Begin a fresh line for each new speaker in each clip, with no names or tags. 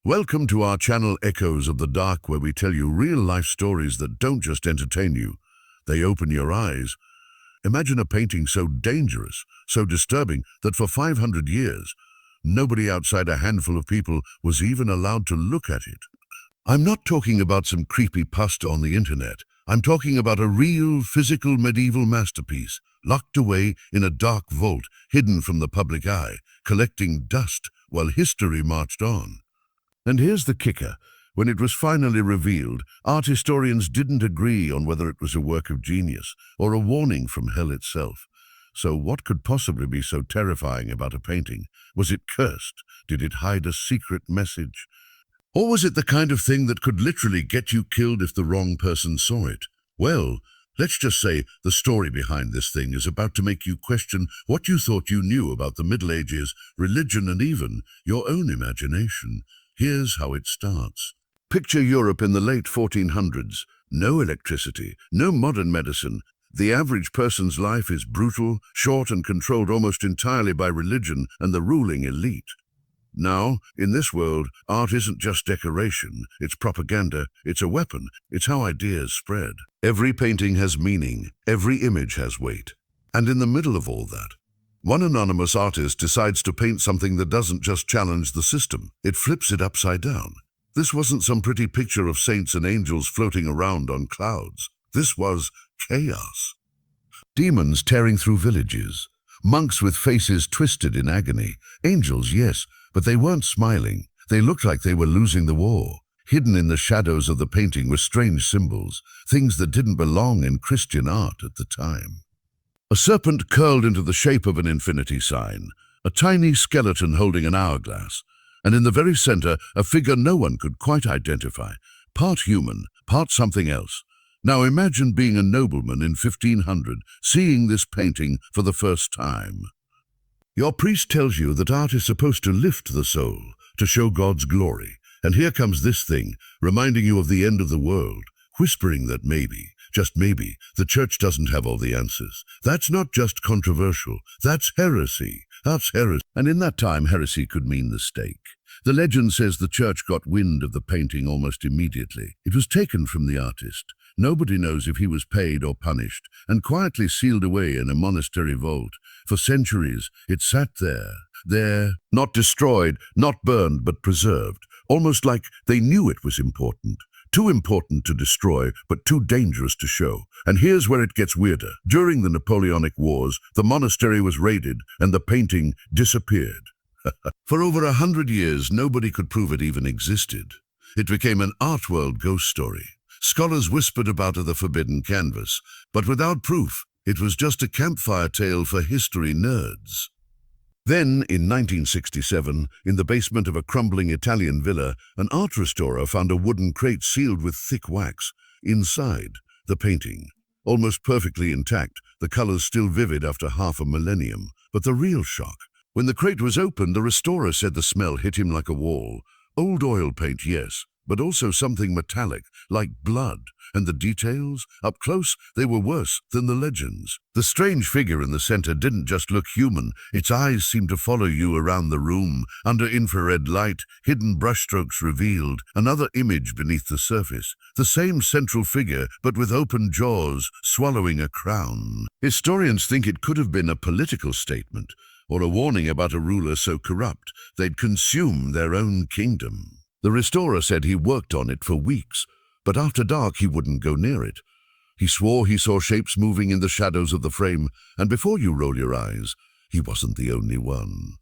Welcome to our channel Echoes of the Dark, where we tell you real-life stories that don't just entertain you, they open your eyes. Imagine a painting so dangerous, so disturbing, that for 500 years, nobody outside a handful of people was even allowed to look at it. I'm not talking about some creepy pasta on the internet. I'm talking about a real, physical medieval masterpiece, locked away in a dark vault, hidden from the public eye, collecting dust while history marched on. And here's the kicker. When it was finally revealed, art historians didn't agree on whether it was a work of genius or a warning from hell itself. So what could possibly be so terrifying about a painting? Was it cursed? Did it hide a secret message? Or was it the kind of thing that could literally get you killed if the wrong person saw it? Well, let's just say the story behind this thing is about to make you question what you thought you knew about the Middle Ages, religion, and even your own imagination. Here's how it starts. Picture Europe in the late 1400s. No electricity, no modern medicine. The average person's life is brutal, short, and controlled almost entirely by religion and the ruling elite. Now, in this world, art isn't just decoration, it's propaganda, it's a weapon, it's how ideas spread. Every painting has meaning, every image has weight. And in the middle of all that, one anonymous artist decides to paint something that doesn't just challenge the system, it flips it upside down. This wasn't some pretty picture of saints and angels floating around on clouds. This was chaos. Demons tearing through villages, monks with faces twisted in agony. Angels, yes, but they weren't smiling. They looked like they were losing the war. Hidden in the shadows of the painting were strange symbols, things that didn't belong in Christian art at the time. A serpent curled into the shape of an infinity sign, a tiny skeleton holding an hourglass, and in the very center, a figure no one could quite identify, part human, part something else. Now imagine being a nobleman in 1500, seeing this painting for the first time. Your priest tells you that art is supposed to lift the soul, to show God's glory, and here comes this thing, reminding you of the end of the world, whispering that maybe, just maybe, the church doesn't have all the answers. That's not just controversial, that's heresy. That's heresy. And in that time, heresy could mean the stake. The legend says the church got wind of the painting almost immediately. It was taken from the artist. Nobody knows if he was paid or punished, and quietly sealed away in a monastery vault. For centuries, it sat there, not destroyed, not burned, but preserved, almost like they knew it was important. Too important to destroy, but too dangerous to show. And here's where it gets weirder. During the Napoleonic Wars, the monastery was raided and the painting disappeared. For over 100 years, nobody could prove it even existed. It became an art world ghost story. Scholars whispered about the forbidden canvas, but without proof. It was just a campfire tale for history nerds. Then, in 1967, in the basement of a crumbling Italian villa, an art restorer found a wooden crate sealed with thick wax. Inside, the painting, almost perfectly intact, the colors still vivid after half a millennium. But the real shock, when the crate was opened, the restorer said the smell hit him like a wall. Old oil paint, yes, but also something metallic, like blood. And the details? Up close, they were worse than the legends. The strange figure in the center didn't just look human. Its eyes seemed to follow you around the room. Under infrared light, hidden brushstrokes revealed another image beneath the surface. The same central figure, but with open jaws, swallowing a crown. Historians think it could have been a political statement, or a warning about a ruler so corrupt they'd consume their own kingdom. The restorer said he worked on it for weeks, but after dark he wouldn't go near it. He swore he saw shapes moving in the shadows of the frame, and before you roll your eyes, he wasn't the only one.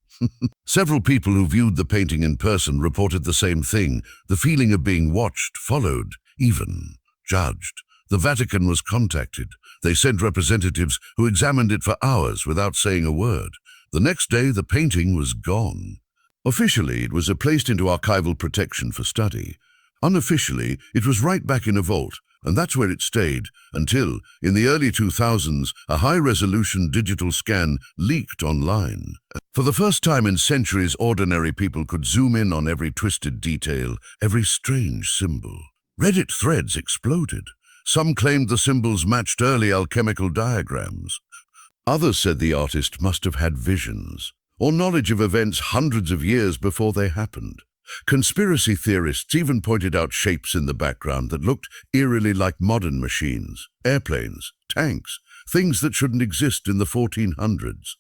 Several people who viewed the painting in person reported the same thing, the feeling of being watched, followed, even judged. The Vatican was contacted. They sent representatives who examined it for hours without saying a word. The next day, the painting was gone. Officially, it was placed into archival protection for study. Unofficially, it was right back in a vault, and that's where it stayed, until, in the early 2000s, a high-resolution digital scan leaked online. For the first time in centuries, ordinary people could zoom in on every twisted detail, every strange symbol. Reddit threads exploded. Some claimed the symbols matched early alchemical diagrams. Others said the artist must have had visions, or knowledge of events hundreds of years before they happened. Conspiracy theorists even pointed out shapes in the background that looked eerily like modern machines, airplanes, tanks, things that shouldn't exist in the 1400s.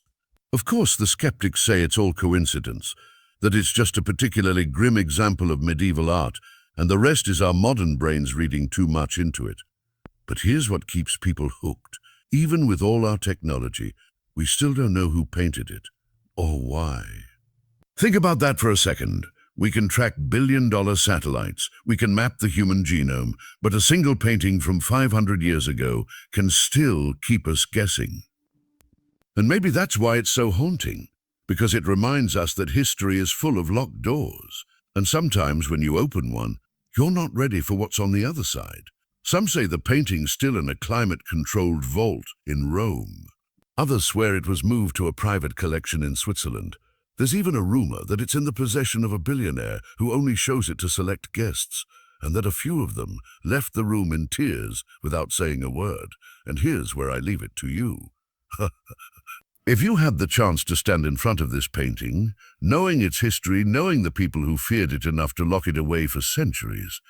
Of course, the skeptics say it's all coincidence, that it's just a particularly grim example of medieval art, and the rest is our modern brains reading too much into it. But here's what keeps people hooked. Even with all our technology, we still don't know who painted it, or why. Think about that for a second. We can track billion-dollar satellites, we can map the human genome, but a single painting from 500 years ago can still keep us guessing. And maybe that's why it's so haunting, because it reminds us that history is full of locked doors. And sometimes when you open one, you're not ready for what's on the other side. Some say the painting's still in a climate-controlled vault in Rome. Others swear it was moved to a private collection in Switzerland. There's even a rumor that it's in the possession of a billionaire who only shows it to select guests, and that a few of them left the room in tears without saying a word. And here's where I leave it to you. If you had the chance to stand in front of this painting, knowing its history, knowing the people who feared it enough to lock it away for centuries,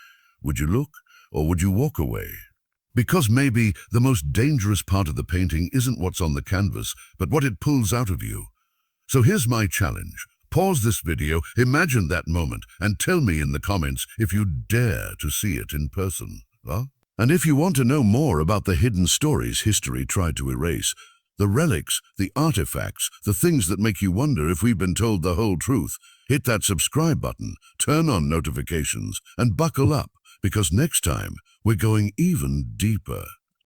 would you look or would you walk away? Because maybe the most dangerous part of the painting isn't what's on the canvas, but what it pulls out of you. So here's my challenge. Pause this video, imagine that moment, and tell me in the comments if you dare to see it in person. And if you want to know more about the hidden stories history tried to erase, the relics, the artifacts, the things that make you wonder if we've been told the whole truth, hit that subscribe button, turn on notifications, and buckle up, because next time we're going even deeper.